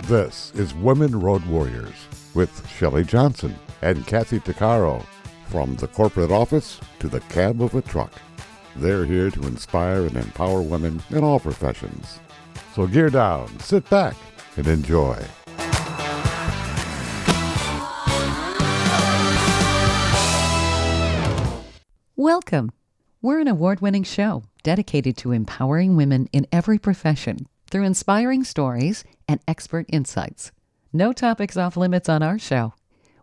This is Women Road Warriors with Shelley Johnson and Kathy Tuccaro. From the corporate office to the cab of a truck, they're here to inspire and empower women in all professions. So gear down, sit back, and enjoy. Welcome. We're an award-winning show dedicated to empowering women in every profession through inspiring stories and expert insights. No topics off limits on our show.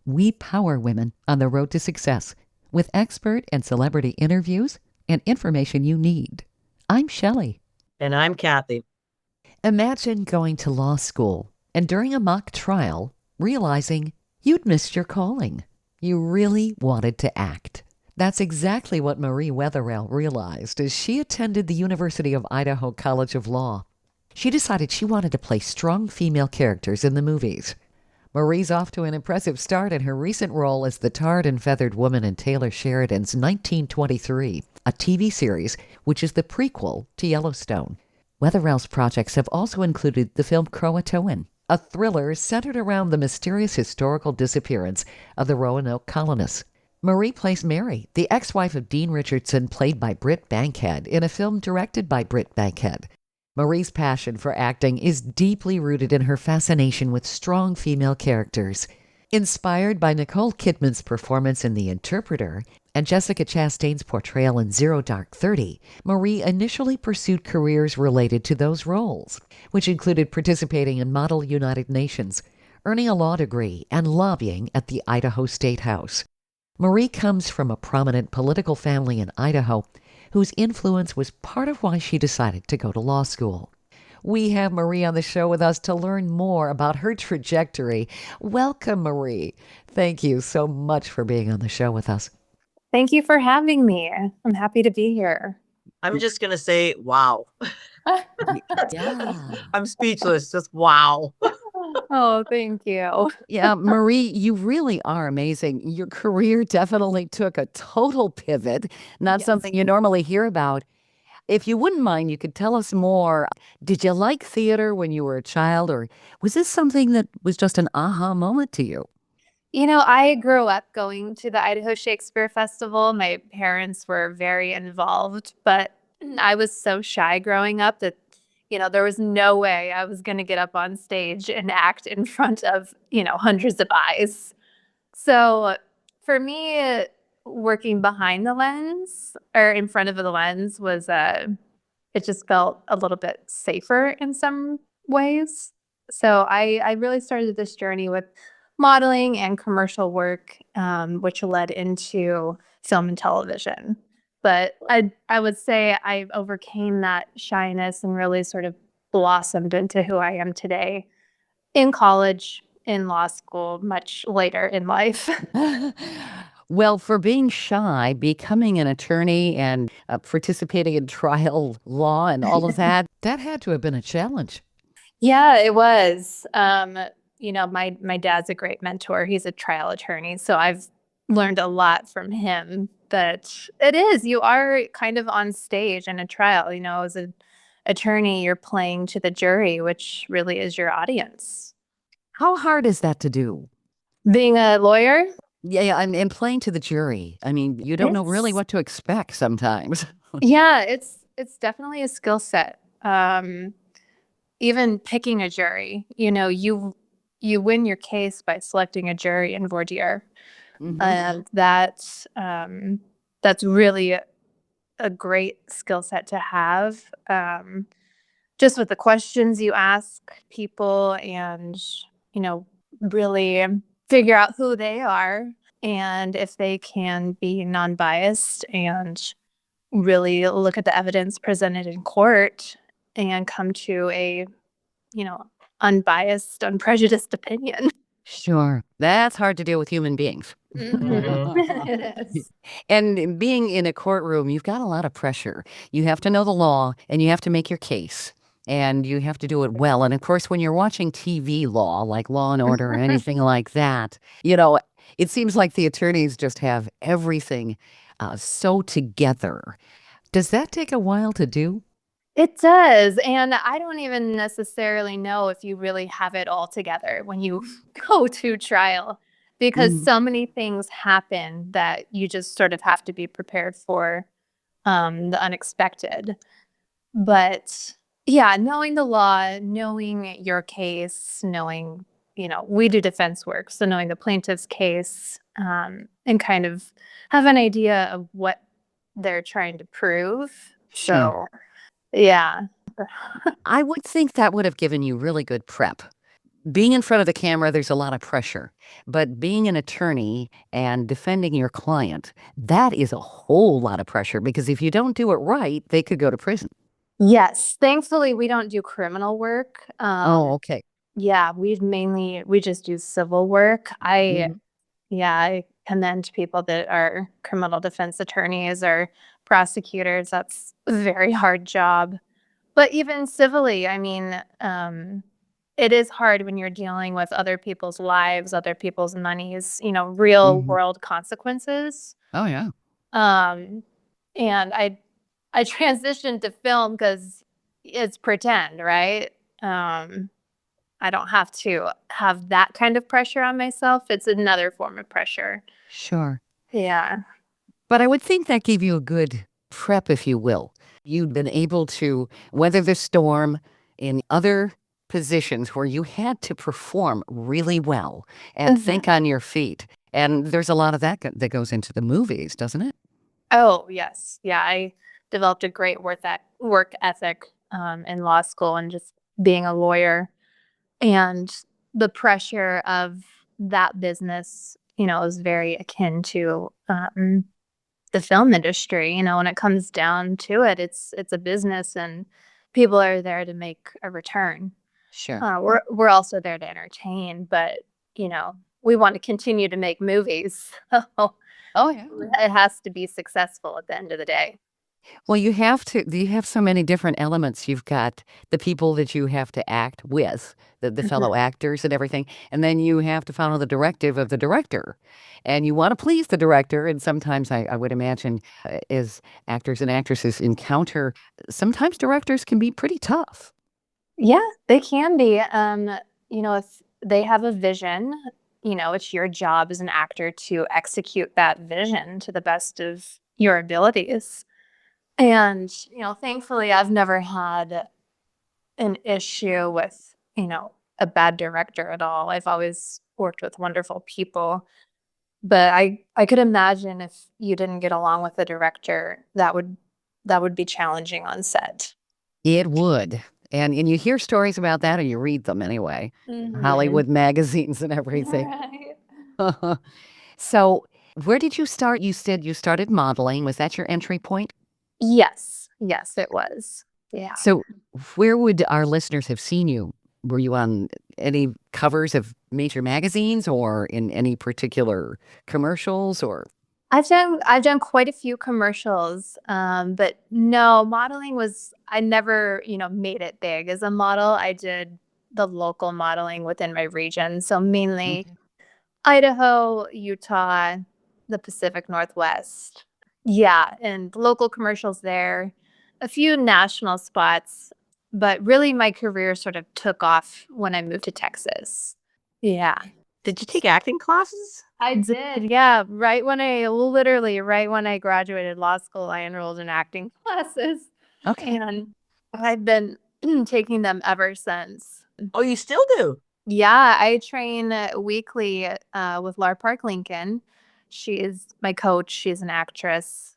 We power women on the road to success with expert and celebrity interviews and information you need. I'm Shelley. And I'm Kathy. Imagine going to law school and during a mock trial, realizing you'd missed your calling. You really wanted to act. That's exactly what Marie Wetherell realized as she attended the University of Idaho College of Law. She decided she wanted to play strong female characters in the movies. Marie's off to an impressive start in her recent role as the tarred and feathered woman in Taylor Sheridan's 1923, a TV series which is the prequel to Yellowstone. Wetherell's projects have also included the film Croatoan, a thriller centered around the mysterious historical disappearance of the Roanoke colonists. Marie plays Mary, the ex-wife of Dean Richardson, played by Britt Bankhead, in a film directed by Britt Bankhead. Marie's passion for acting is deeply rooted in her fascination with strong female characters. Inspired by Nicole Kidman's performance in The Interpreter and Jessica Chastain's portrayal in Zero Dark 30, Marie initially pursued careers related to those roles, which included participating in Model United Nations, earning a law degree, and lobbying at the Idaho State House. Marie comes from a prominent political family in Idaho whose influence was part of why she decided to go to law school. We have Marie on the show with us to learn more about her trajectory. Welcome, Marie. Thank you so much for being on the show with us. Thank you for having me. I'm happy to be here. I'm just going to say, wow. Yeah. I'm speechless. Just wow. Oh, thank you. Yeah, Marie, you really are amazing. Your career definitely took a total pivot, not something you normally hear about. If you wouldn't mind, you could tell us more. Did you like theater when you were a child, or was this something that was just an aha moment to you? You know, I grew up going to the Idaho Shakespeare Festival. My parents were very involved, but I was so shy growing up that, there was no way I was going to get up on stage and act in front of, hundreds of eyes. So for me, working behind the lens or in front of the lens was, it just felt a little bit safer in some ways. So I really started this journey with modeling and commercial work, which led into film and television. But I would say I overcame that shyness and really sort of blossomed into who I am today in college, in law school, much later in life. Well, for being shy, becoming an attorney and participating in trial law and all of that, that had to have been a challenge. Yeah, it was. My dad's a great mentor. He's a trial attorney, so I've learned a lot from him. But you are kind of on stage in a trial. As an attorney, you're playing to the jury, which really is your audience. How hard is that to do? Being a lawyer? Yeah, and playing to the jury. I mean, you don't know really what to expect sometimes. Yeah, it's definitely a skill set. Even picking a jury, you win your case by selecting a jury in voir dire. Mm-hmm. And that's really a great skill set to have. Just with the questions you ask people and, really figure out who they are and if they can be non-biased and really look at the evidence presented in court and come to a, unbiased, unprejudiced opinion. Sure. That's hard to deal with human beings. It is. And being in a courtroom, you've got a lot of pressure. You have to know the law and you have to make your case. And you have to do it well. And of course, when you're watching TV law, like Law and Order or anything like that, it seems like the attorneys just have everything so together. Does that take a while to do? It does. And I don't even necessarily know if you really have it all together when you go to trial because Mhm. so many things happen that you just sort of have to be prepared for the unexpected. But yeah, knowing the law, knowing your case, knowing, we do defense work. So knowing the plaintiff's case and kind of have an idea of what they're trying to prove. Sure. So, yeah. I would think that would have given you really good prep. Being in front of the camera, there's a lot of pressure. But being an attorney and defending your client, that is a whole lot of pressure because if you don't do it right, they could go to prison. Yes, thankfully, we don't do criminal work. Oh, okay. Yeah, we just do civil work. Mhm. I commend people that are criminal defense attorneys or prosecutors. That's a very hard job. But even civilly, I mean, it is hard when you're dealing with other people's lives, other people's monies, real Mhm. world consequences. Oh, yeah. Um, and I transitioned to film because it's pretend, right? Um, I don't have to have that kind of pressure on myself. It's another form of pressure. Sure. Yeah. But I would think that gave you a good prep, if you will. You'd been able to weather the storm in other positions where you had to perform really well and Mhm. think on your feet. And there's a lot of that that goes into the movies, doesn't it? Oh, yes. Yeah, I developed a great work ethic in law school and just being a lawyer. And the pressure of that business, is very akin to the film industry. When it comes down to it, it's a business, and people are there to make a return. Sure. We're also there to entertain, but you know we want to continue to make movies, so Oh, yeah. it has to be successful at the end of the day. Well, you have so many different elements. You've got the people that you have to act with, the fellow Mhm. actors and everything, and then you have to follow the directive of the director. And you want to please the director, and sometimes I would imagine as actors and actresses encounter, sometimes directors can be pretty tough. Yeah, they can be. If they have a vision, it's your job as an actor to execute that vision to the best of your abilities. And, thankfully, I've never had an issue with, a bad director at all. I've always worked with wonderful people. But I could imagine if you didn't get along with the director, that would be challenging on set. It would. And you hear stories about that, or you read them anyway, Mhm. Hollywood magazines and everything. Right. So, where did you start? You said you started modeling. Was that your entry point? Yes. Yes, it was. Yeah. So, where would our listeners have seen you? Were you on any covers of major magazines or in any particular commercials or I've done quite a few commercials, but no, modeling was I never, made it big as a model. I did the local modeling within my region, so mainly Okay. Idaho, Utah, the Pacific Northwest. Yeah, and local commercials there, a few national spots, but really my career sort of took off when I moved to Texas. Yeah. Did you take acting classes? I did, yeah. Right when I graduated law school, I enrolled in acting classes, Okay. and I've been taking them ever since. Oh, you still do? Yeah, I train weekly with Laura Park Lincoln. She is my coach. She's an actress.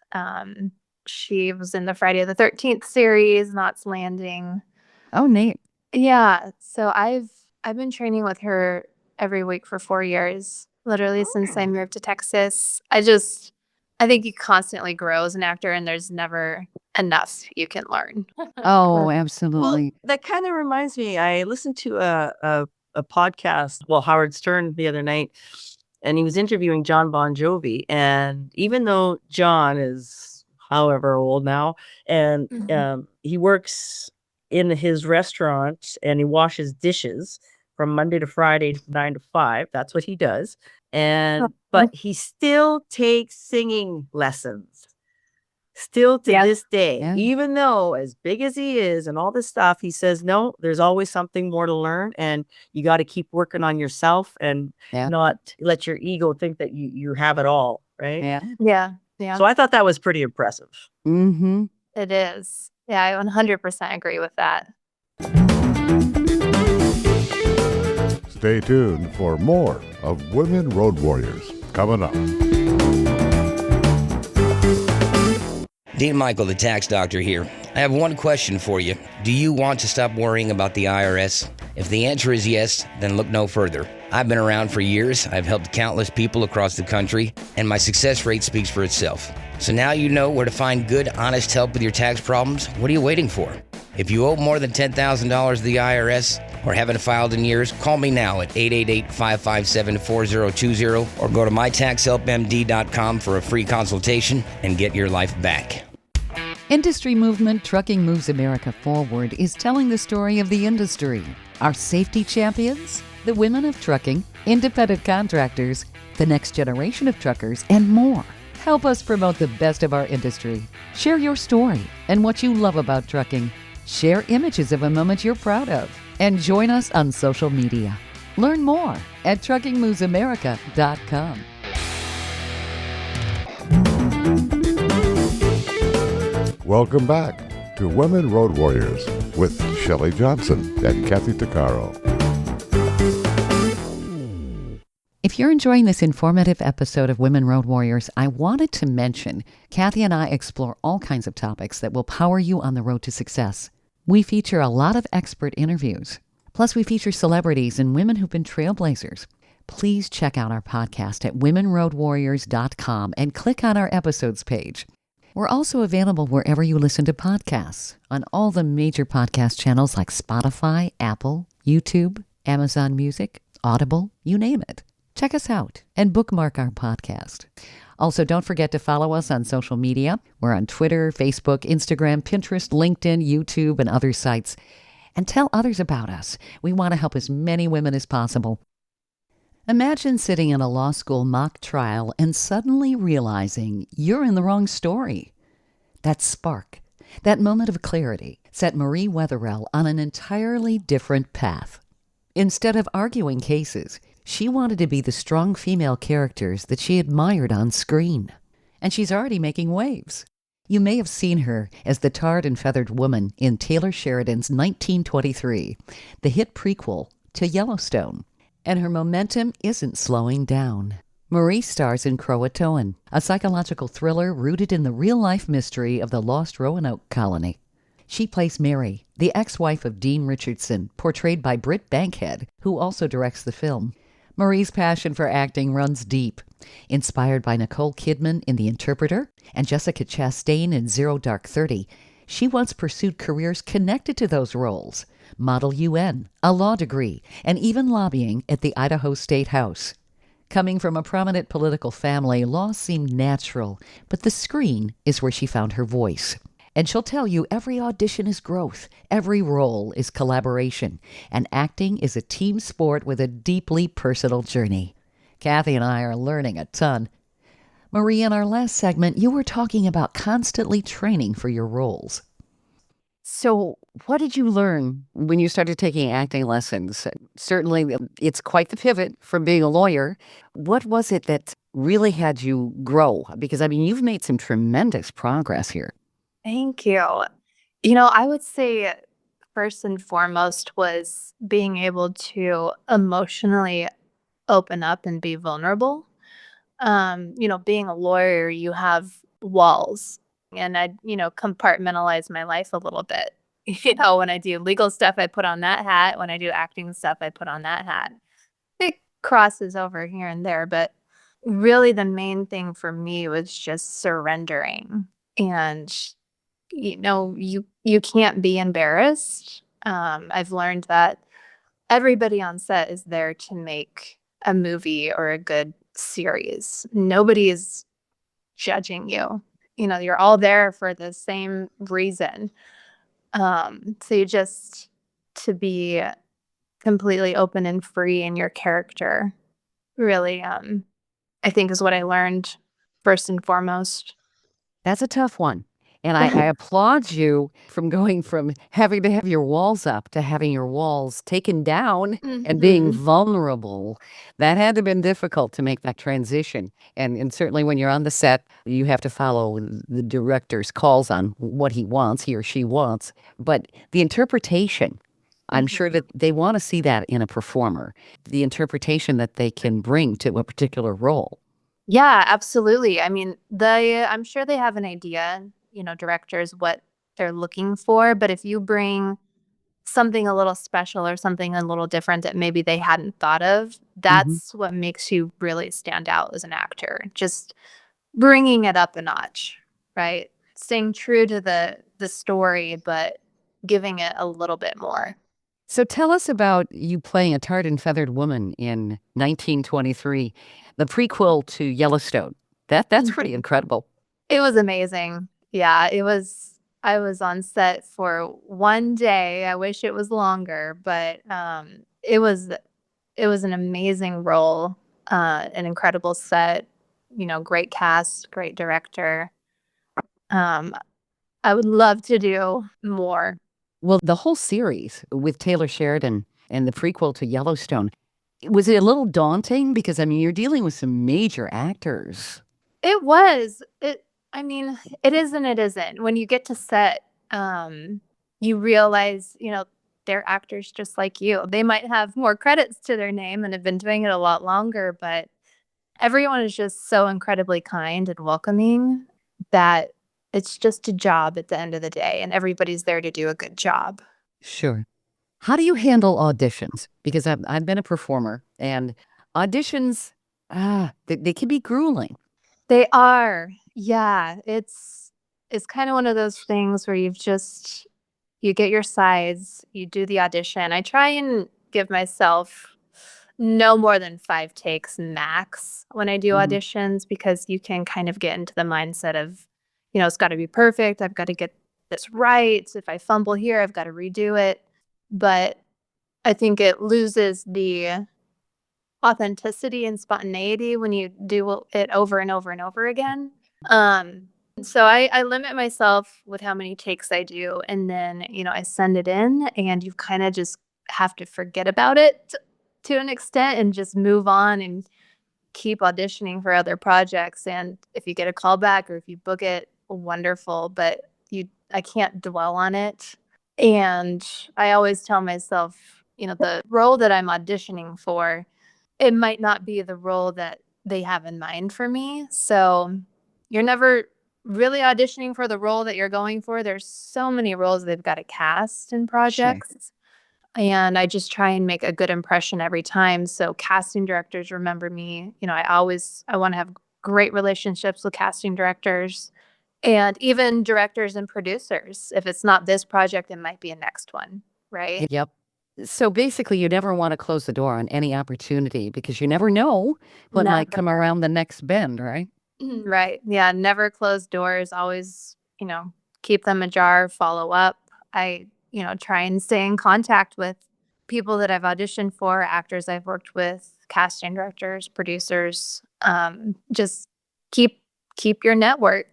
She was in the Friday the 13th series, Knots Landing. Oh, neat. Yeah, so I've been training with her every week for 4 years, literally since I Oh. moved to Texas. I think you constantly grow as an actor and there's never enough you can learn. Oh, Well, absolutely. that kind of reminds me. I listened to a podcast. Well, Howard Stern the other night, and he was interviewing John Bon Jovi. And even though John is however old now, and Mhm. he works in his restaurant and he washes dishes from Monday to Friday, 9 to 5. That's what he does. And but Oh, he still takes singing lessons. Still to Yeah. this day, Yeah. even though as big as he is and all this stuff, he says, no, there's always something more to learn. And you got to keep working on yourself and Yeah. not let your ego think that you have it all. Right. Yeah. Yeah. Yeah. So I thought that was pretty impressive. Mm-hmm. It is. Yeah, I 100% agree with that. Stay tuned for more of Women Road Warriors coming up. Dean Michael, the tax doctor here. I have one question for you. Do you want to stop worrying about the IRS? If the answer is yes, then look no further. I've been around for years, I've helped countless people across the country, and my success rate speaks for itself. So now you know where to find good, honest help with your tax problems. What are you waiting for? If you owe more than $10,000 to the IRS or haven't filed in years, call me now at 888-557-4020 or go to mytaxhelpmd.com for a free consultation and get your life back. Industry movement Trucking Moves America Forward is telling the story of the industry. Our safety champions, the women of trucking, independent contractors, the next generation of truckers, and more. Help us promote the best of our industry. Share your story and what you love about trucking. Share images of a moment you're proud of. And join us on social media. Learn more at truckingmovesamerica.com. Welcome back to Women Road Warriors with Shelley Johnson and Kathy Tuccaro. If you're enjoying this informative episode of Women Road Warriors, I wanted to mention Kathy and I explore all kinds of topics that will power you on the road to success. We feature a lot of expert interviews. Plus, we feature celebrities and women who've been trailblazers. Please check out our podcast at womenroadwarriors.com and click on our episodes page. We're also available wherever you listen to podcasts, on all the major podcast channels like Spotify, Apple, YouTube, Amazon Music, Audible, you name it. Check us out and bookmark our podcast. Also, don't forget to follow us on social media. We're on Twitter, Facebook, Instagram, Pinterest, LinkedIn, YouTube, and other sites. And tell others about us. We want to help as many women as possible. Imagine sitting in a law school mock trial and suddenly realizing you're in the wrong story. That spark, that moment of clarity, set Marie Wetherell on an entirely different path. Instead of arguing cases, she wanted to be the strong female characters that she admired on screen. And she's already making waves. You may have seen her as the tarred and feathered woman in Taylor Sheridan's 1923, the hit prequel to Yellowstone. And her momentum isn't slowing down. Marie stars in Croatoan, a psychological thriller rooted in the real-life mystery of the lost Roanoke colony. She plays Mary, the ex-wife of Dean Richardson, portrayed by Britt Bankhead, who also directs the film. Marie's passion for acting runs deep. Inspired by Nicole Kidman in The Interpreter and Jessica Chastain in Zero Dark 30, she once pursued careers connected to those roles. Model UN, a law degree, and even lobbying at the Idaho State House. Coming from a prominent political family, law seemed natural, but the screen is where she found her voice. And she'll tell you every audition is growth, every role is collaboration, and acting is a team sport with a deeply personal journey. Kathy and I are learning a ton. Marie, in our last segment, you were talking about constantly training for your roles. So what did you learn when you started taking acting lessons? Certainly, it's quite the pivot from being a lawyer. What was it that really had you grow? Because, I mean, you've made some tremendous progress here. Thank you. I would say first and foremost was being able to emotionally open up and be vulnerable. Being a lawyer, you have walls, and I, compartmentalize my life a little bit. When I do legal stuff, I put on that hat. When I do acting stuff, I put on that hat. It crosses over here and there, but really the main thing for me was just surrendering. And, you can't be embarrassed. I've learned that everybody on set is there to make a movie or a good series. Nobody is judging you. You're all there for the same reason. So you just to be completely open and free in your character really, I think is what I learned first and foremost. That's a tough one. And I applaud you from going from having to have your walls up to having your walls taken down and being vulnerable. That had to have been difficult to make that transition. And certainly when you're on the set, you have to follow the director's calls on what he wants, he or she wants. But the interpretation, I'm sure that they want to see that in a performer, the interpretation that they can bring to a particular role. Yeah, absolutely. I mean, I'm sure they have an idea, directors, what they're looking for. But if you bring something a little special or something a little different that maybe they hadn't thought of, Mhm. that's what makes you really stand out as an actor. Just bringing it up a notch, right? Staying true to the story, but giving it a little bit more. So tell us about you playing a tarred and feathered woman in 1923, the prequel to Yellowstone. That's pretty incredible. It was amazing. Yeah, it was. I was on set for one day. I wish it was longer, but it was an amazing role, an incredible set, great cast, great director. Um, I would love to do more. Well, the whole series with Taylor Sheridan and the prequel to Yellowstone, was it a little daunting? Because, I mean, you're dealing with some major actors. It was. I mean, it is and it isn't. When you get to set, you realize, they're actors just like you. They might have more credits to their name and have been doing it a lot longer, but everyone is just so incredibly kind and welcoming that it's just a job at the end of the day, and everybody's there to do a good job. Sure. How do you handle auditions? Because I've been a performer, and auditions, they can be grueling. They are. Yeah, it's kind of one of those things where you get your sides, you do the audition. I try and give myself no more than 5 takes max when I do Mhm. auditions because you can kind of get into the mindset of, it's gotta be perfect, I've gotta get this right, if I fumble here, I've gotta redo it, but I think it loses the authenticity and spontaneity when you do it over and over and over again. Um, so I limit myself with how many takes I do, and then, I send it in, and you kinda just have to forget about it to an extent and just move on and keep auditioning for other projects, and if you get a call back or if you book it, wonderful, but I can't dwell on it, and I always tell myself, the role that I'm auditioning for, it might not be the role that they have in mind for me, so you're never really auditioning for the role that you're going for. There's so many roles they've gotta cast in Sure. projects, and I just try and make a good impression every time, so casting directors remember me. I wanna have great relationships with casting directors and even directors and producers. If it's not this project, it might be a next one, right? Yep. So basically, you never want to close the door on any opportunity because you never know what might Never. come around the next bend, right? Right. Yeah, never close doors, always, keep them ajar, follow up. I, try and stay in contact with people that I've auditioned for, actors I've worked with, casting directors, producers. Just keep keep your network.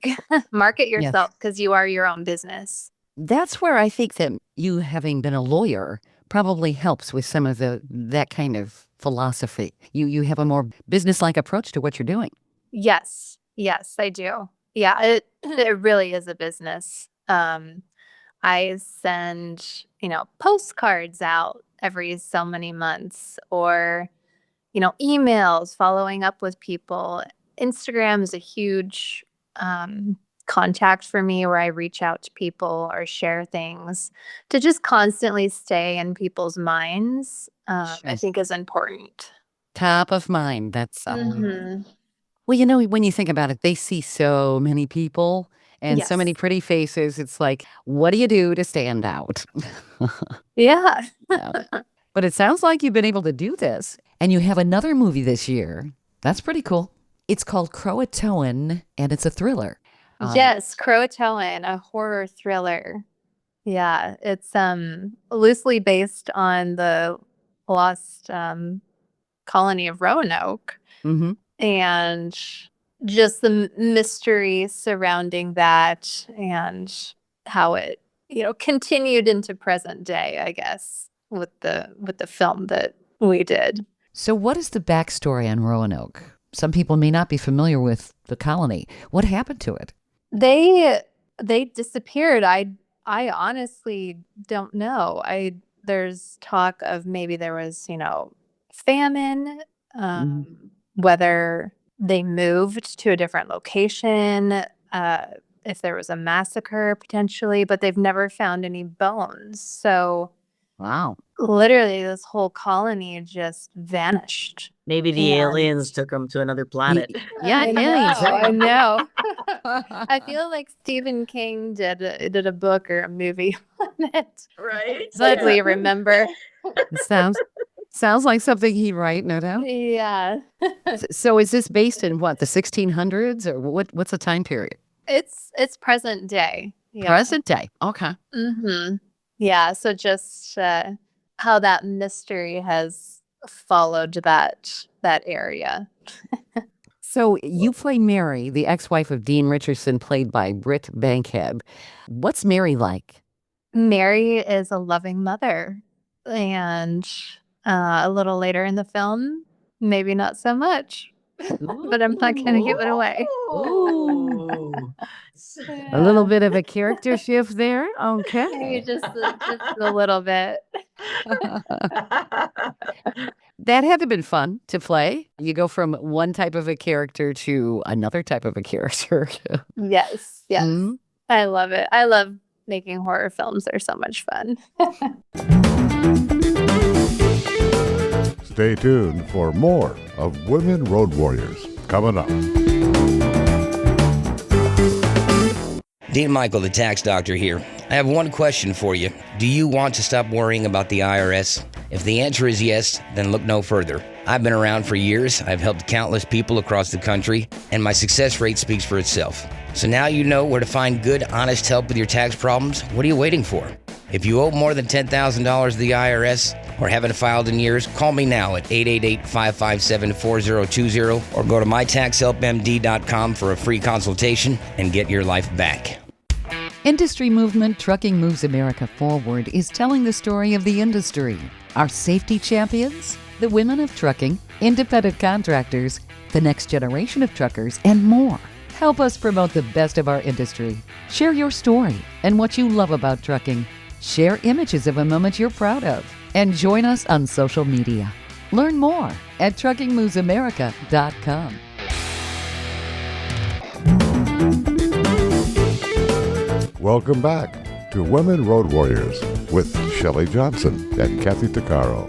Market Yes. yourself because you are your own business. That's where I think that you having been a lawyer probably helps with some of that kind of philosophy. You have a more businesslike approach to what you're doing. Yes. Yes, I do. Yeah, it it really is a business. I send, postcards out every so many months or, emails following up with people. Instagram is a huge contact for me where I reach out to people or share things to just constantly stay in people's minds, I Sure. think is important. Top of mind. That's Hmm. well, when you think about it, they see so many people and so many Yes. pretty faces. It's like, what do you do to stand out? Yeah. Yeah. But it sounds like you've been able to do this. And you have another movie this year. That's pretty cool. It's called Croatoan, and it's a thriller. Yes, Croatoan, a horror thriller. Yeah, it's, loosely based on the lost, colony of Roanoke, Mm-hmm. and just the mystery surrounding that and how it, continued into present day, I guess, with the film that we did. So, what is the backstory on Roanoke? Some people may not be familiar with the colony. What happened to it? They disappeared. I honestly don't know. There's talk of maybe there was, famine, whether they moved to a different location, if there was a massacre potentially, but they've never found any bones. So Wow. literally this whole colony just vanished. Maybe the And- aliens took them to another planet. Yeah, I aliens. know, I know. I feel like Stephen King did a book or a movie on it. Right? Vaguely remember. Sounds like something he'd write, no doubt. Yeah. So is this based in what, the 1600s or what's the time period? It's present day. Yeah. Present day. Okay. Mm-hmm. Yeah. So just how that mystery has followed that area. So you play Mary, the ex-wife of Dean Richardson, played by Britt Bankhead. What's Mary like? Mary is a loving mother, and a little later in the film, maybe not so much. But I'm not going to give it away. Ooh. A little bit of a character shift there. Okay. Maybe just a little bit. That had to have been fun to play. You go from one type of a character to another type of a character. Yes. Mhm. I love it. I love making horror films. They're so much fun. Stay tuned for more of Women Road Warriors coming up. Dean Michael, the tax doctor here. I have one question for you. Do you want to stop worrying about the IRS? If the answer is yes, then look no further. I've been around for years, I've helped countless people across the country, and my success rate speaks for itself. So now you know where to find good, honest help with your tax problems. What are you waiting for? If you owe more than $10,000 to the IRS or haven't filed in years, call me now at 888-557-4020 or go to mytaxhelpmd.com for a free consultation and get your life back. Industry movement Trucking Moves America Forward is telling the story of the industry. Our safety champions, the women of trucking, independent contractors, the next generation of truckers, and more. Help us promote the best of our industry. Share your story and what you love about trucking. Share images of a moment you're proud of. And join us on social media. Learn more at truckingmovesamerica.com. Welcome back to Women Road Warriors with Shelley Johnson and Kathy Tuccaro.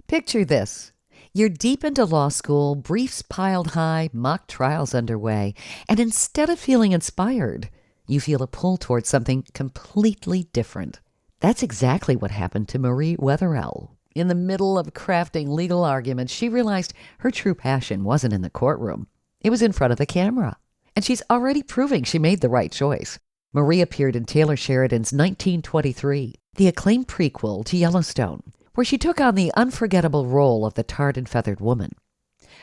Picture this. You're deep into law school, briefs piled high, mock trials underway, and instead of feeling inspired, you feel a pull towards something completely different. That's exactly what happened to Marie Wetherell. In the middle of crafting legal arguments, she realized her true passion wasn't in the courtroom. It was in front of the camera. And she's already proving she made the right choice. Marie appeared in Taylor Sheridan's 1923, the acclaimed prequel to Yellowstone, where she took on the unforgettable role of the tarred and feathered woman.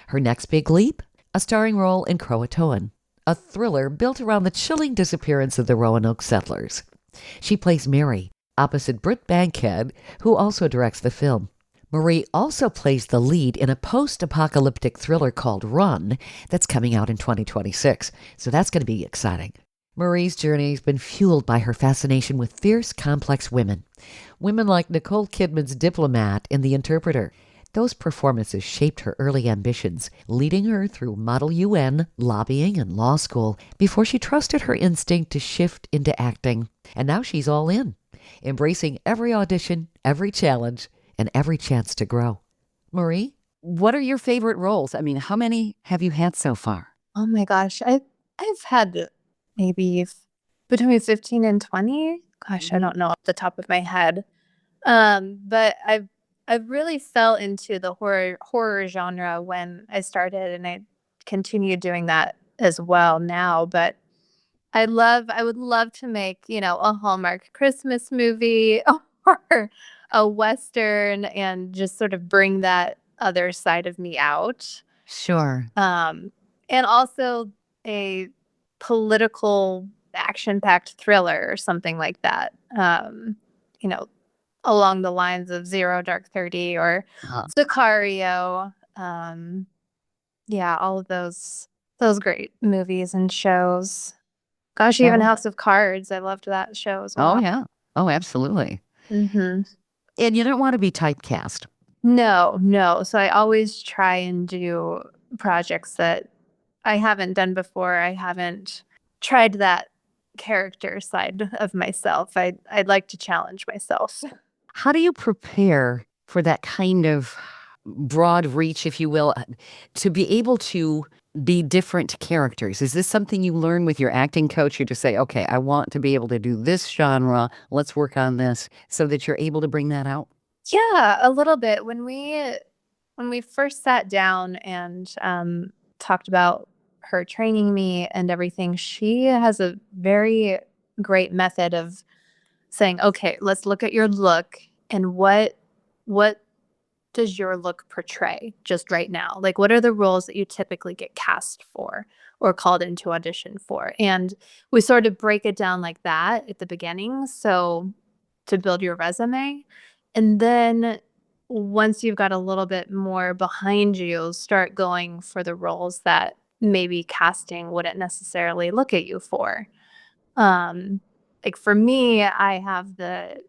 Her next big leap? A starring role in Croatoan, a thriller built around the chilling disappearance of the Roanoke settlers. She plays Mary, opposite Britt Bankhead, who also directs the film. Marie also plays the lead in a post-apocalyptic thriller called Run that's coming out in 2026, so that's going to be exciting. Marie's journey has been fueled by her fascination with fierce, complex women. Women like Nicole Kidman's Diplomat in The Interpreter. Those performances shaped her early ambitions, leading her through Model UN, lobbying, and law school before she trusted her instinct to shift into acting. And now she's all in, embracing every audition, every challenge, and every chance to grow. Marie, what are your favorite roles? I mean, how many have you had so far? Oh my gosh, I've had maybe between 15 and 20. Gosh, I don't know off the top of my head. But I've really fell into the horror genre when I started, and I continue doing that as well now. But I would love to make, a Hallmark Christmas movie or a Western and just sort of bring that other side of me out. Sure. And also a political action-packed thriller or something like that. You know, along the lines of Zero Dark 30 or Uh, Sicario. Yeah, all of those great movies and shows. Gosh, even Shelley? House of Cards. I loved that show as Oh, well. yeah. Oh, absolutely. Mm-hmm. And you don't want to be typecast. No. So I always try and do projects that I haven't done before. I haven't tried that character side of myself. I'd like to challenge myself. How do you prepare for that kind of broad reach, if you will, to be able to be different characters? Is this something you learn with your acting coach? You just say, okay, I want to be able to do this genre. Let's work on this so that you're able to bring that out? Yeah, a little bit. When we first sat down and talked about her training me and everything, she has a very great method of saying, "Okay, let's look at your look and what does your look portray just right now? Like, what are the roles that you typically get cast for or called into audition for?" And we sort of break it down like that at the beginning. So to build your resume. And then once you've got a little bit more behind you, start going for the roles that maybe casting wouldn't necessarily look at you for. Um, like for me, I have the,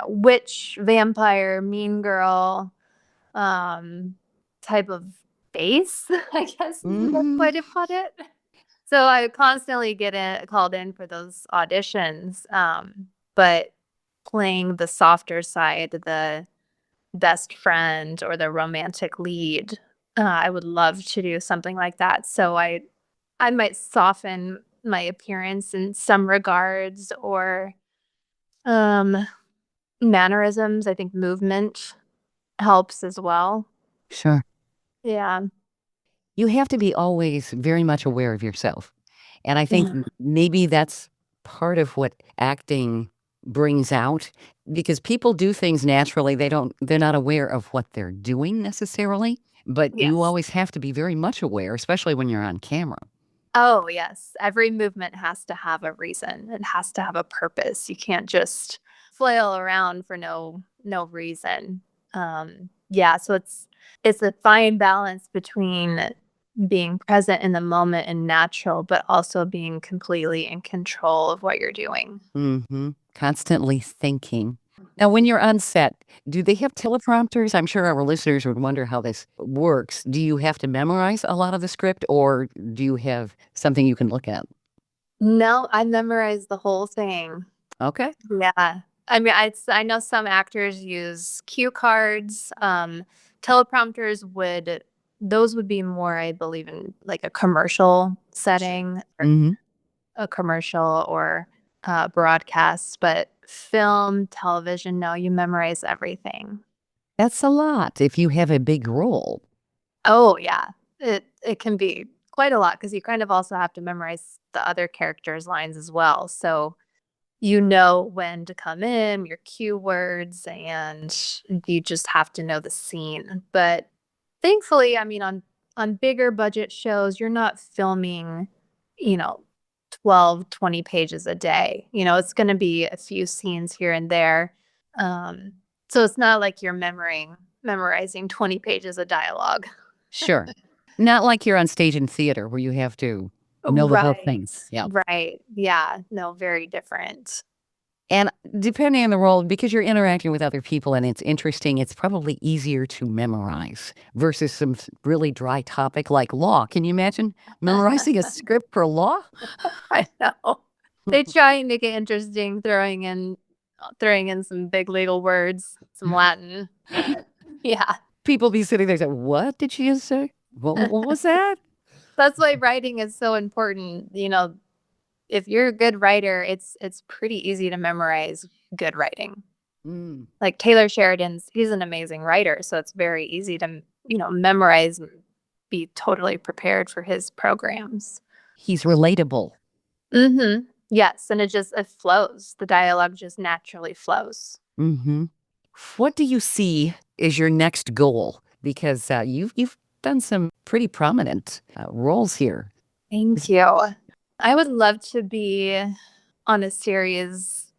witch, vampire, mean girl, um, type of face, I guess is the best Mhm. way to put it. So I constantly get called in for those auditions, but playing the softer side, the best friend or the romantic lead, I would love to do something like that. So I might soften my appearance in some regards or um, mannerisms. I think movement helps as well. Sure. Yeah. You have to be always very much aware of yourself. And I think Yeah. maybe that's part of what acting brings out because people do things naturally. They're not aware of what they're doing necessarily, but you Yes. always have to be very much aware, especially when you're on camera. Oh, yes. Every movement has to have a reason. It has to have a purpose. You can't just flail around for no reason. Yeah, so it's a fine balance between being present in the moment and natural, but also being completely in control of what you're doing. Constantly thinking. Now, when you're on set, do they have teleprompters? I'm sure our listeners would wonder how this works. Do you have to memorize a lot of the script or do you have something you can look at? No, I memorized the whole thing. Okay. Yeah. I mean, I know some actors use cue cards. Teleprompters would be more, I believe, in like a commercial setting or hmm a commercial or broadcast, but film, television, no, you memorize everything. That's a lot if you have a big role. Oh yeah, it can be quite a lot because you kind of also have to memorize the other characters' lines as well. So you know when to come in, your cue words, and you just have to know the scene. But thankfully, I mean, on bigger budget shows, you're not filming, you know, 12, 20 pages a day. It's going to be a few scenes here and there. Um, so it's not like you're memorizing 20 pages of dialogue. Sure. Not like you're on stage in theater where you have to know the whole Right. things. Yeah. Right. Yeah. No, very different. And depending on the role, because you're interacting with other people and it's interesting, it's probably easier to memorize versus some really dry topic like law. Can you imagine memorizing a script for law? I know. They try and make it interesting, throwing in some big legal words, some Latin. But yeah. People be sitting there saying, what did she just say? What was that? That's why writing is so important. If you're a good writer, it's pretty easy to memorize good writing. Mm. Like Taylor Sheridan's, he's an amazing writer, so it's very easy to, memorize and be totally prepared for his programs. He's relatable. Mhm. Yes, and it flows. The dialogue just naturally flows. hmm What do you see as your next goal because you've done some pretty prominent roles here. Thank you. I would love to be on a series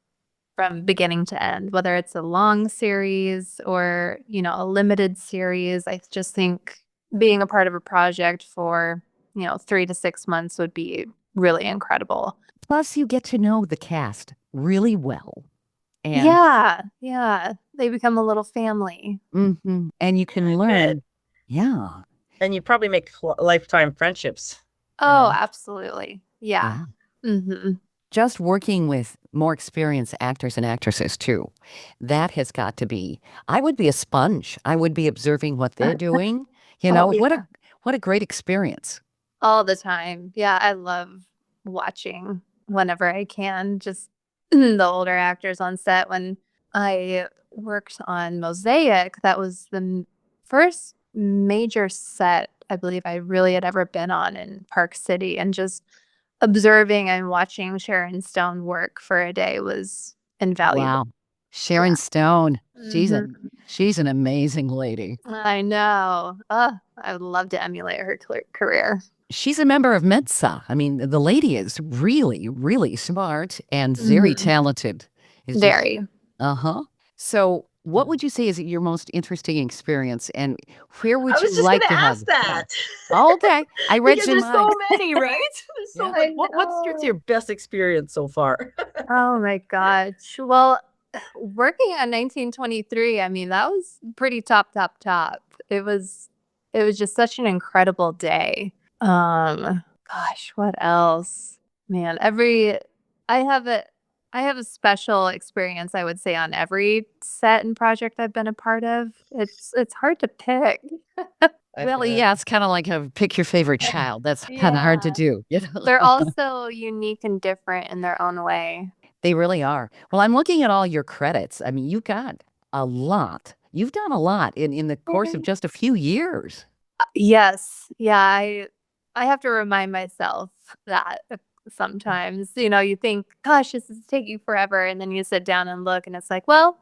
from beginning to end, whether it's a long series or, a limited series. I just think being a part of a project for, 3 to 6 months would be really incredible. Plus, you get to know the cast really well. And Yeah. They become a little family. And you can learn. Yeah. And you probably make lifetime friendships. Oh, absolutely. Yeah. Just working with more experienced actors and actresses too. That has got to be, I would be a sponge. I would be observing what they're doing. What a great experience. All the time. Yeah, I love watching whenever I can, just the older actors on set. When I worked on Mosaic, that was the first major set I believe I really had ever been on in Park City, and just observing and watching Sharon Stone work for a day was invaluable. Wow. Sharon Stone. Mhm. She's an amazing lady. I know. I would love to emulate her career. She's a member of Mensa. I mean, the lady is really, really smart and very talented. Very. So what would you say is your most interesting experience, and where would I was you just like going to to have ask that. Okay. I read Because your there's so mind. many, right? There's so Yeah. many. What's your best experience so far? Oh my gosh. Well, working on 1923, I mean, that was pretty top. It was just such an incredible day. Gosh, what else? Man, I have a I have a special experience, I would say, on every set and project I've been a part of. It's hard to pick. Well, yeah, it's kind of like a pick your favorite child. That's kind of hard to do. They're also unique and different in their own way. They really are. Well, I'm looking at all your credits. I mean, you got a lot. You've done a lot in the course of just a few years. Yes. Yeah, I have to remind myself that sometimes, you think, gosh, this is taking forever. And then you sit down and look, and it's like, well,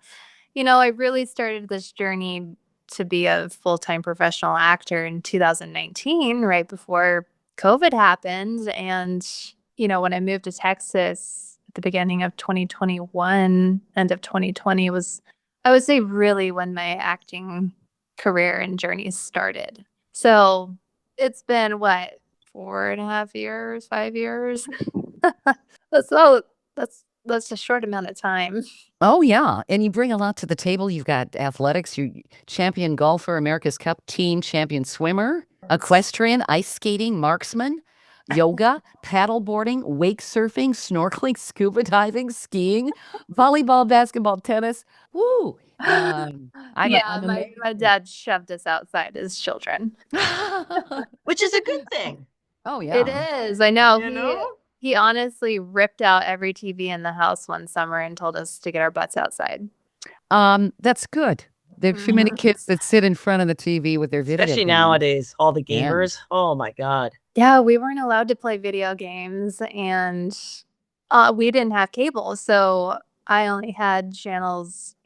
I really started this journey to be a full-time professional actor in 2019, right before COVID happened. And, when I moved to Texas at the beginning of 2021, end of 2020 was, I would say, really when my acting career and journey started. So it's been what, 4.5 years, 5 years? That's a short amount of time. Oh, yeah. And you bring a lot to the table. You've got athletics, you champion golfer, America's Cup team champion swimmer, equestrian, ice skating, marksman, yoga, paddleboarding, wake surfing, snorkeling, scuba diving, skiing, volleyball, basketball, tennis. Woo! My dad shoved us outside as children. Which is a good thing. Oh, yeah. It is. I know. You know? He honestly ripped out every TV in the house one summer and told us to get our butts outside. That's good. There are too many kids that sit in front of the TV with their video Especially games. nowadays, all the Yeah. gamers. Oh my God. Yeah, we weren't allowed to play video games, and we didn't have cable, so I only had channels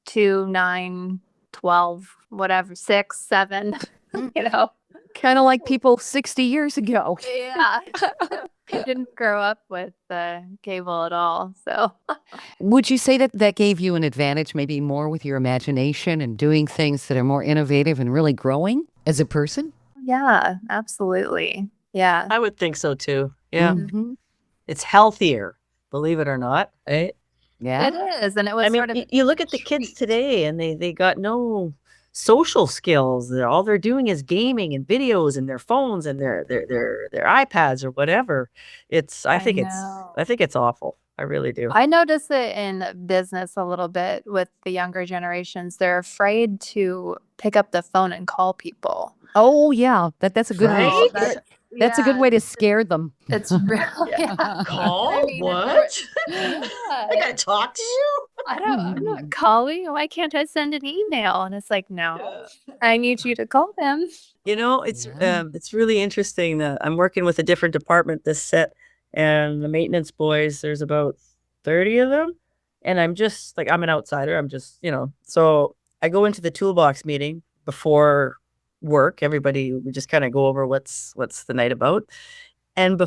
2, 9, 12, whatever, 6, 7. Kind of like people 60 years ago. Yeah. I didn't grow up with cable at all, so. Would you say that gave you an advantage, maybe more with your imagination and doing things that are more innovative and really growing as a person? Yeah, absolutely. Yeah. I would think so too. Yeah. Mhm. It's healthier, believe it or not. Right? Yeah. It is, and it was I mean, sort of you look at the kids today and they got no social skills. All they're doing is gaming and videos and their phones and their iPads or whatever. I think it's awful. I really do. I notice it in business a little bit with the younger generations. They're afraid to pick up the phone and call people. Oh, yeah. That's a good way. Right? That's a good way to scare them. It's real. Call? I mean, What? Yeah. I gotta talk to you? I'm not calling. Why can't I send an email? And it's like, no, I need you to call them. It's really interesting that I'm working with a different department this set, and the maintenance boys, there's about 30 of them, and I'm just like, I'm an outsider. I'm just, so I go into the toolbox meeting before work. Everybody would just kind of go over what's the night about. And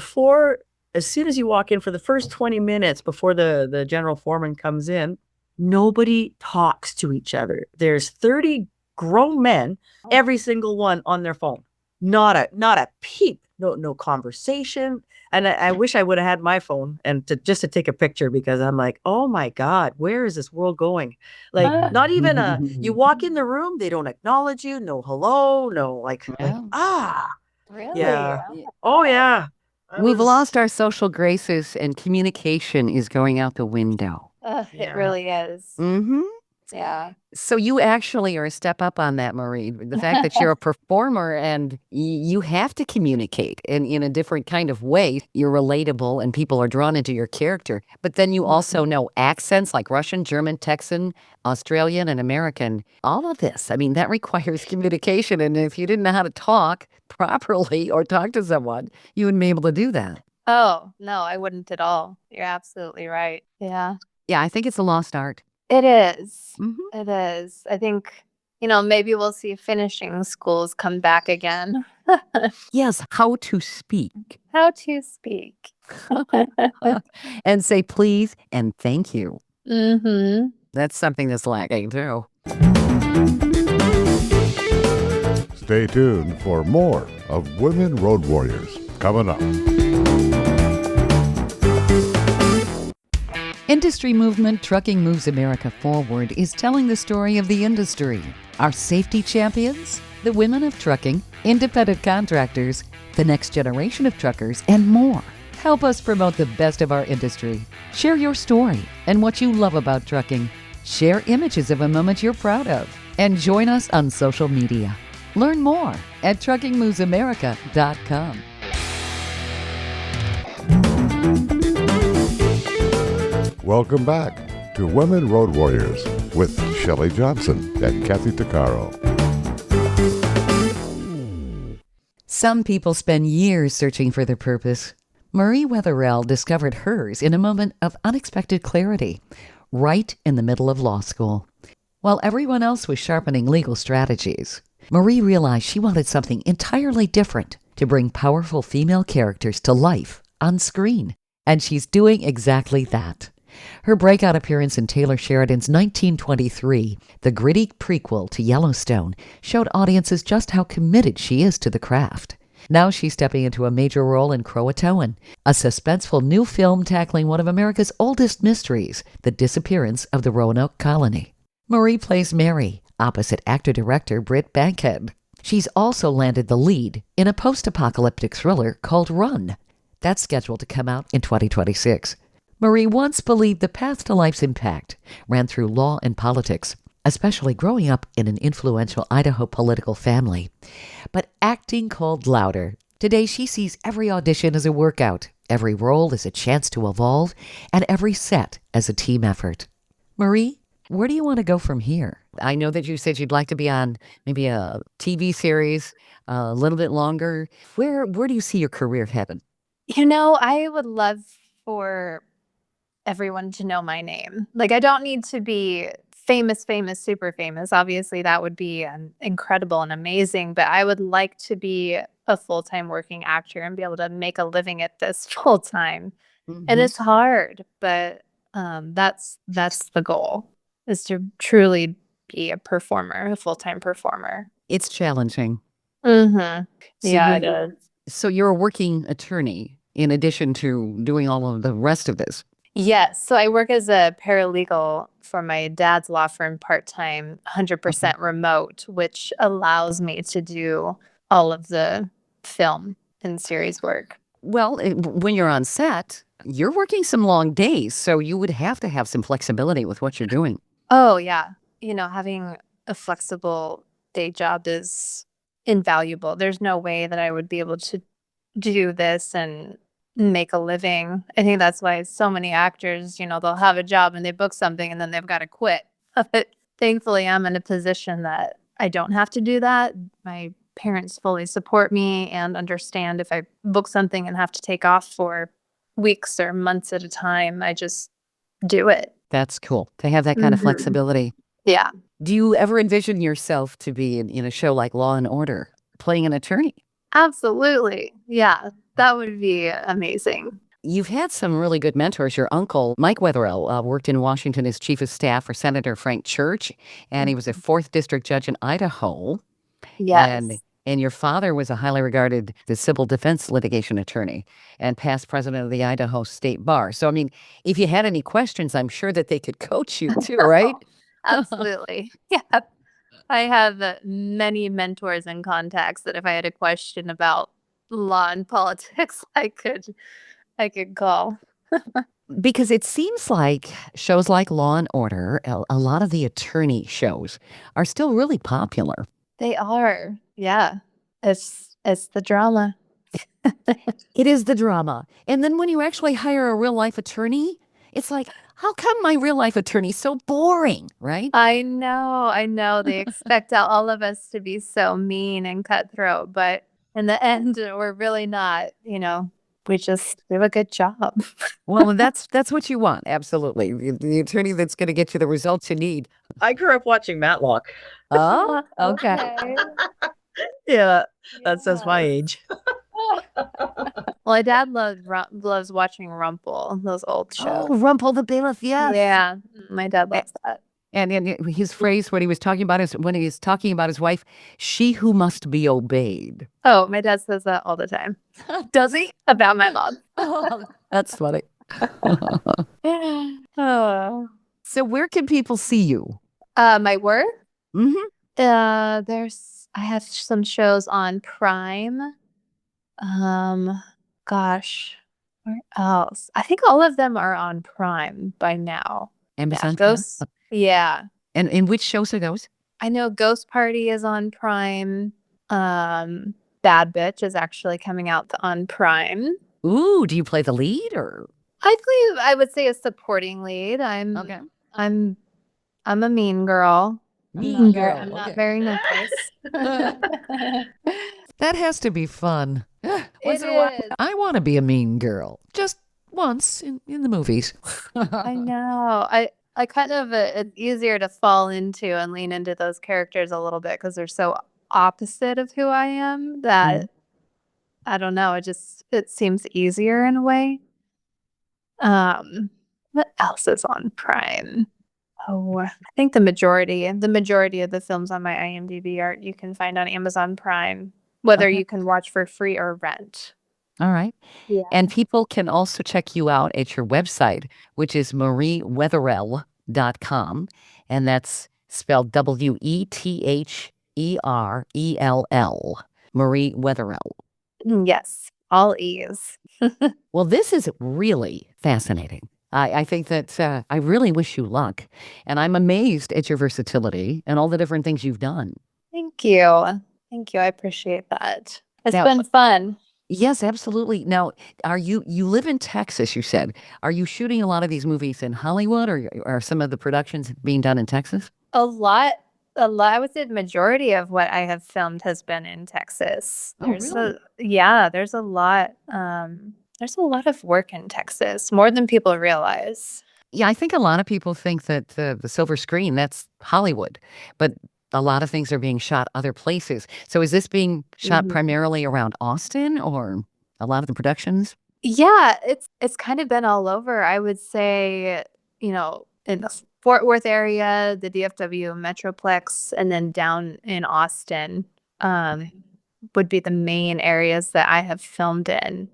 as soon as you walk in, for the first 20 minutes before the general foreman comes in, nobody talks to each other. There's 30 grown men, every single one on their phone. Not a peep, no conversation. And I wish I would have had my phone and just to take a picture, because I'm like, oh my God, where is this world going? Like, not even you walk in the room, they don't acknowledge you, no hello, no like Really? yeah. Oh yeah. We've lost our social graces and communication is going out the window. It really is. Mm-hmm. Yeah. So you actually are a step up on that, Marie. The fact that you're a performer and you have to communicate in a different kind of way. You're relatable and people are drawn into your character. But then you also know accents like Russian, German, Texan, Australian, and American. All of this. I mean, that requires communication. And if you didn't know how to talk properly or talk to someone, you wouldn't be able to do that. Oh, no, I wouldn't at all. You're absolutely right. Yeah. Yeah, I think it's a lost art. It is. Mm-hmm. It is. I think, maybe we'll see finishing schools come back again. Yes, how to speak. How to speak. And say please and thank you. Mm-hmm. That's something that's lacking too. Stay tuned for more of Women Road Warriors coming up. Industry movement Trucking Moves America Forward is telling the story of the industry. Our safety champions, the women of trucking, independent contractors, the next generation of truckers, and more. Help us promote the best of our industry. Share your story and what you love about trucking. Share images of a moment you're proud of. And join us on social media. Learn more at truckingmovesamerica.com. Welcome back to Women Road Warriors with Shelley Johnson and Kathy Tuccaro. Some people spend years searching for their purpose. Marie Wetherell discovered hers in a moment of unexpected clarity, right in the middle of law school. While everyone else was sharpening legal strategies, Marie realized she wanted something entirely different to bring powerful female characters to life on screen. And she's doing exactly that. Her breakout appearance in Taylor Sheridan's 1923, the gritty prequel to Yellowstone, showed audiences just how committed she is to the craft. Now she's stepping into a major role in Croatoan, a suspenseful new film tackling one of America's oldest mysteries, the disappearance of the Roanoke colony. Marie plays Mary, opposite actor-director Britt Bankhead. She's also landed the lead in a post-apocalyptic thriller called Run. That's scheduled to come out in 2026. Marie once believed the path to life's impact ran through law and politics, especially growing up in an influential Idaho political family. But acting called louder. Today she sees every audition as a workout, every role as a chance to evolve, and every set as a team effort. Marie, where do you want to go from here? I know that you said you'd like to be on maybe a TV series a little bit longer. Where do you see your career headed? I would love for everyone to know my name. Like, I don't need to be famous, super famous. Obviously, that would be incredible and amazing, but I would like to be a full-time working actor and be able to make a living at this full-time. Mm-hmm. And it's hard, but that's the goal, is to truly be a performer, a full-time performer. It's challenging. Mm-hmm. So Yeah, it is. So you're a working attorney in addition to doing all of the rest of this. Yes. So I work as a paralegal for my dad's law firm part-time, 100% remote, which allows me to do all of the film and series work. Well, when you're on set, you're working some long days, so you would have to have some flexibility with what you're doing. Oh, yeah. Having a flexible day job is invaluable. There's no way that I would be able to do this and make a living. I think that's why so many actors, they'll have a job and they book something and then they've got to quit. But thankfully, I'm in a position that I don't have to do that. My parents fully support me and understand if I book something and have to take off for weeks or months at a time, I just do it. That's cool. They have that kind of flexibility. Yeah, Do you ever envision yourself to be in a show like Law and Order, playing an attorney? absolutely. Yeah, that would be amazing. You've had some really good mentors. Your uncle, Mike Wetherell, worked in Washington as chief of staff for Senator Frank Church, and he was a 4th district judge in Idaho. And Yes. and your father was a highly regarded the civil defense litigation attorney and past president of the Idaho State Bar. So, I mean, if you had any questions, I'm sure that they could coach you too, right? Absolutely. Yeah. I have many mentors and contacts that if I had a question about law and politics, I could call. Because it seems like shows like Law and Order, a lot of the attorney shows are still really popular. They are. Yeah. It's the drama. It is the drama. And then when you actually hire a real life attorney, it's like, how come my real life attorney's so boring, right? I know. They expect all of us to be so mean and cutthroat, but in the end, we're really not, we just do a good job. Well, and that's what you want, absolutely. The attorney that's going to get you the results you need. I grew up watching Matlock. Oh, okay. Yeah, that says my age. Well, my dad loves watching Rumple, those old shows. Oh, Rumple the Bailiff, yes. Yeah, my dad loves that. And his phrase when he was talking about his wife, she who must be obeyed. Oh, my dad says that all the time. Does he? About my mom. Oh, that's funny. Oh. So where can people see you? My work? Mm-hmm. I have some shows on Prime. Gosh, where else? I think all of them are on Prime by now. Amazon. Ghost. Yeah. And in which shows are those? I know Ghost Party is on Prime. Bad Bitch is actually coming out on Prime. Ooh, do you play the lead or? I would say a supporting lead. Okay. I'm a mean girl. Mean girl. I'm not Okay. very nice. That has to be fun. It is. I want to be a mean girl. Just once in the movies. I know. I kind of it's easier to fall into and lean into those characters a little bit because they're so opposite of who I am that I don't know. It seems easier in a way. What else is on Prime? Oh, I think the majority of the films on my IMDb you can find on Amazon Prime, whether Okay. you can watch for free or rent. All right. Yeah. And people can also check you out at your website, which is mariewetherell.com. And that's spelled Wetherell. Marie Wetherell. Yes, all E's. Well, this is really fascinating. I think that I really wish you luck. And I'm amazed at your versatility and all the different things you've done. Thank you. Thank you. I appreciate that. It's Now- been fun. Yes, absolutely. Now, you live in Texas, you said. Are you shooting a lot of these movies in Hollywood or are some of the productions being done in Texas? A lot. I would say the majority of what I have filmed has been in Texas. Oh, There's really? there's a lot. There's a lot of work in Texas, more than people realize. Yeah, I think a lot of people think that the silver screen, that's Hollywood, but a lot of things are being shot other places. So is this being shot primarily around Austin or a lot of the productions? Yeah, it's kind of been all over. I would say, in the Fort Worth area, the DFW Metroplex, and then down in Austin would be the main areas that I have filmed in.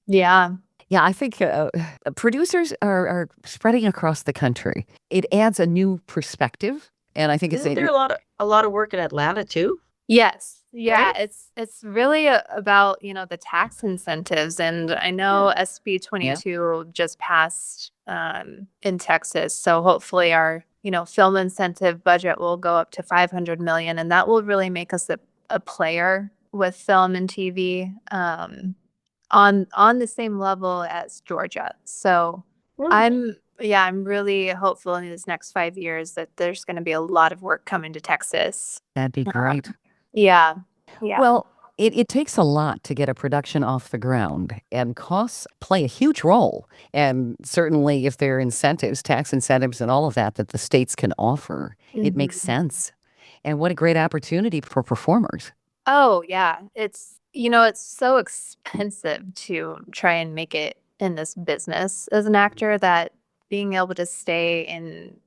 Yeah. Yeah, I think producers are spreading across the country. It adds a new perspective, and I think Isn't there a lot of work in Atlanta too? Yes. Yeah, Right? it's really about, the tax incentives. And I know SB 22 just passed in Texas. So hopefully our, film incentive budget will go up to 500 million, and that will really make us a player with film and TV on the same level as Georgia. So I'm really hopeful in these next 5 years that there's going to be a lot of work coming to Texas. that'd be great. Yeah. Yeah. Well, it takes a lot to get a production off the ground, and costs play a huge role. And certainly if there are incentives, tax incentives and all of that the states can offer, it makes sense. And what a great opportunity for performers. Oh, yeah. It's so expensive to try and make it in this business as an actor that being able to stay in,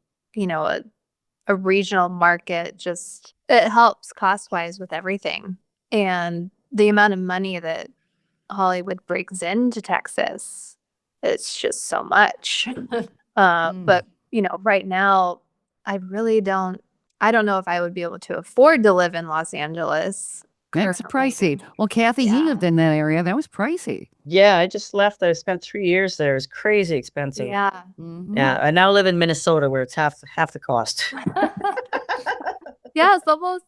a regional market it helps cost-wise with everything. And the amount of money that Hollywood brings into Texas, it's just so much. But, right now, I don't know if I would be able to afford to live in Los Angeles. That's currently. pricey. Well, Kathy, he Yeah. lived in that area. That was pricey. Yeah, I just left. I spent 3 years there. It was crazy expensive. Yeah. Yeah, I now live in Minnesota where it's half the cost. Yeah, it's almost,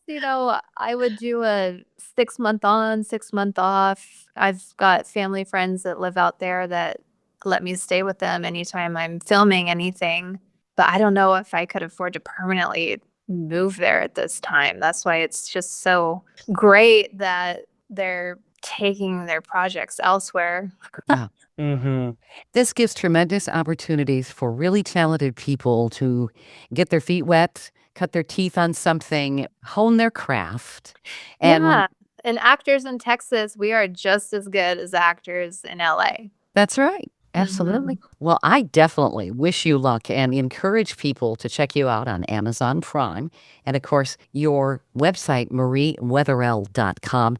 I would do a 6-month on, 6-month off. I've got family friends that live out there that let me stay with them anytime I'm filming anything. But I don't know if I could afford to permanently move there at this time. That's why it's just so great that they're taking their projects elsewhere. Mm-hmm. This gives tremendous opportunities for really talented people to get their feet wet, cut their teeth on something, hone their craft. And Yeah. And actors in Texas, we are just as good as actors in LA. that's right. Absolutely. Well, I definitely wish you luck and encourage people to check you out on Amazon Prime. And of course, your website, mariewetherell.com.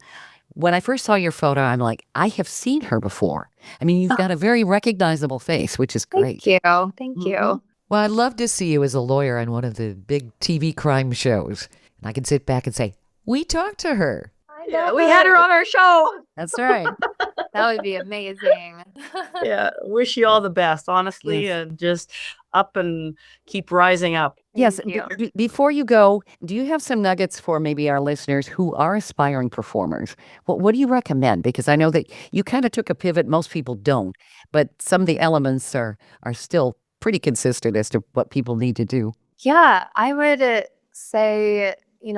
When I first saw your photo, I'm like, I have seen her before. I mean, you've got a very recognizable face, which is great. Thank you. Thank you. Well, I'd love to see you as a lawyer on one of the big TV crime shows. And I can sit back and say, we talked to her. Yeah, we had her on our show. That's right. That would be amazing. Yeah, wish you all the best, honestly, Yes. and just up and keep rising up. Yes. Thank you. Before you go, do you have some nuggets for maybe our listeners who are aspiring performers? What do you recommend? Because I know that you kind of took a pivot. Most people don't, but some of the elements are still pretty consistent as to what people need to do. Yeah, I would say,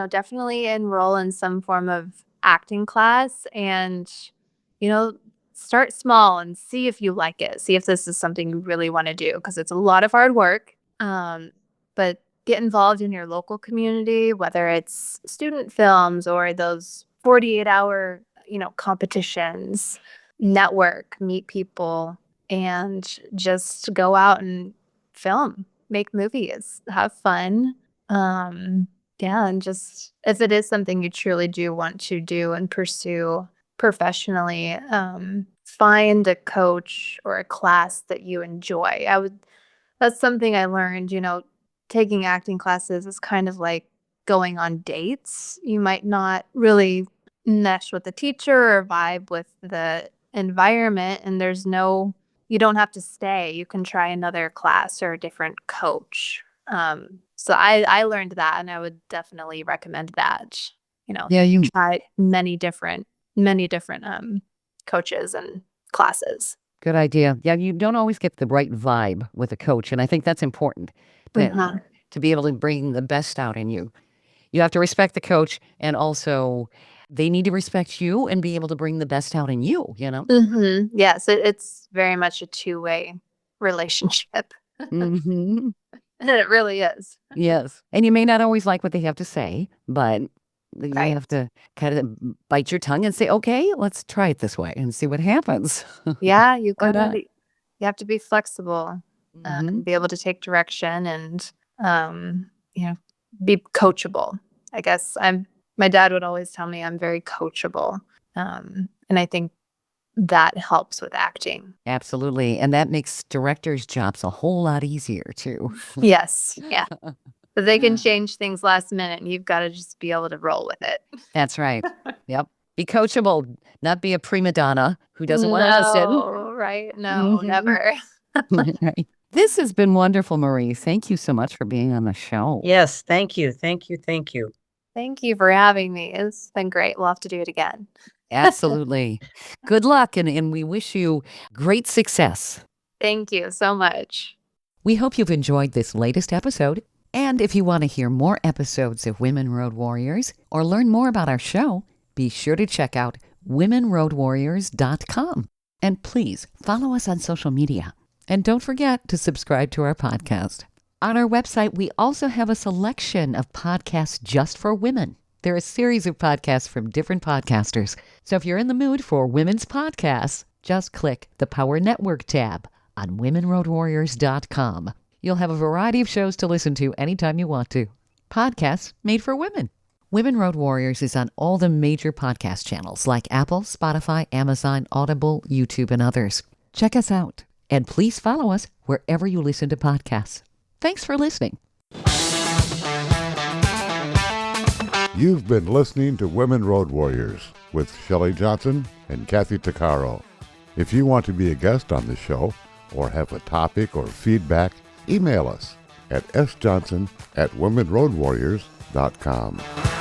definitely enroll in some form of acting class and, start small and see if you like it. See if this is something you really want to do because it's a lot of hard work. But get involved in your local community, whether it's student films or those 48-hour, competitions, network, meet people, and just go out and film, make movies, have fun. Yeah, and just if it is something you truly do want to do and pursue professionally, find a coach or a class that you enjoy. That's something I learned, taking acting classes is kind of like going on dates. You might not really mesh with the teacher or vibe with the environment, and you don't have to stay. You can try another class or a different coach. So I learned that, and I would definitely recommend that. Yeah, you Try many different coaches and classes. good idea. Yeah, you don't always get the right vibe with a coach, and I think that's important to be able to bring the best out in you. You have to respect the coach, and also they need to respect you and be able to bring the best out in you. Yes, it's very much a two-way relationship. Hmm. And it really is. Yes, and you may not always like what they have to say, but you Right. have to kind of bite your tongue and say, "Okay, let's try it this way and see what happens." Yeah, you Why not? have to be flexible, Mhm. be able to take direction and be coachable. I guess my dad would always tell me I'm very coachable. And I think that helps with acting. Absolutely, and that makes directors' jobs a whole lot easier too. Yes. Yeah. But they can change things last minute and you've got to just be able to roll with it. That's right. Yep. Be coachable, not be a prima donna who doesn't want to listen. No, right? No, Mhm. never. Right. This has been wonderful, Marie. Thank you so much for being on the show. Yes, thank you. Thank you. Thank you for having me. It's been great. We'll have to do it again. Absolutely. Good luck, and we wish you great success. Thank you so much. We hope you've enjoyed this latest episode. And if you want to hear more episodes of Women Road Warriors or learn more about our show, be sure to check out womenroadwarriors.com. And please follow us on social media. And don't forget to subscribe to our podcast. On our website, we also have a selection of podcasts just for women. There are a series of podcasts from different podcasters. So if you're in the mood for women's podcasts, just click the Power Network tab on womenroadwarriors.com. You'll have a variety of shows to listen to anytime you want to. Podcasts made for women. Women Road Warriors is on all the major podcast channels like Apple, Spotify, Amazon, Audible, YouTube, and others. Check us out. And please follow us wherever you listen to podcasts. Thanks for listening. You've been listening to Women Road Warriors with Shelley Johnson and Kathy Tuccaro. If you want to be a guest on the show or have a topic or feedback, email us at sjohnson@womenroadwarriors.com.